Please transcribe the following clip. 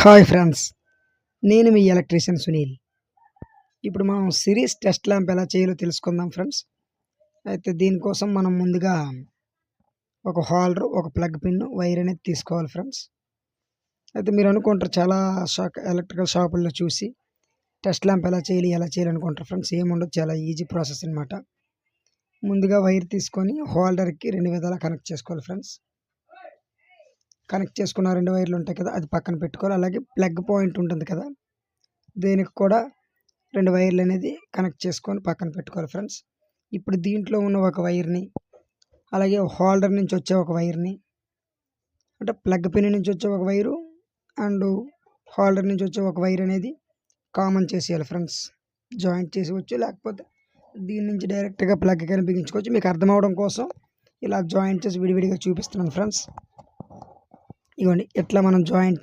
Hi friends, నేను మీ electrician Sunil. ఇప్పుడు మనం సిరీస్ టెస్ట్ ల్యాంప్ ఎలా చేయాలో తెలుసుకుందాం ఫ్రెండ్స్. అయితే దీనికోసం మనం ముందుగా ఒక హోల్డర్, ఒక ప్లగ్ పిన్, వైర్ అనేది తీసుకోవాలి ఫ్రెండ్స్. అయితే మీరు అనుకుంటారు చాలా ఎలక్ట్రికల్ షాపుల్లో చూసి టెస్ట్ ల్యాంప్ ఎలా చేయాలి అనుకుంటారు ఫ్రెండ్స్. ఏముండదు, చాలా ఈజీ ప్రాసెస్ అనమాట. ముందుగా వైర్ తీసుకొని హోల్డర్కి 2 విధాలా కనెక్ట్ చేసుకోవాలి ఫ్రెండ్స్. కనెక్ట్ చేసుకున్న 2 వైర్లు ఉంటాయి కదా, అది పక్కన పెట్టుకోవాలి. అలాగే ప్లగ్ పాయింట్ ఉంటుంది కదా, దీనికి కూడా 2 వైర్లు అనేది కనెక్ట్ చేసుకొని పక్కన పెట్టుకోవాలి ఫ్రెండ్స్. ఇప్పుడు దీంట్లో ఉన్న ఒక వైర్ని, అలాగే హోల్డర్ నుంచి వచ్చే ఒక వైర్ని, అంటే ప్లగ్ పిన్ నుంచి వచ్చే ఒక వైరు అండ్ హోల్డర్ నుంచి వచ్చే ఒక వైర్ అనేది కామన్ చేసేయాలి ఫ్రెండ్స్. జాయింట్ చేసేవచ్చు, లేకపోతే దీని నుంచి డైరెక్ట్గా ప్లగ్ కానీ బిగించుకోవచ్చు. మీకు అర్థం అవడం కోసం ఇలా జాయింట్ చేసి విడివిడిగా చూపిస్తున్నాను ఫ్రెండ్స్. ఇవ్వండి, ఇట్లా మనం జాయింట్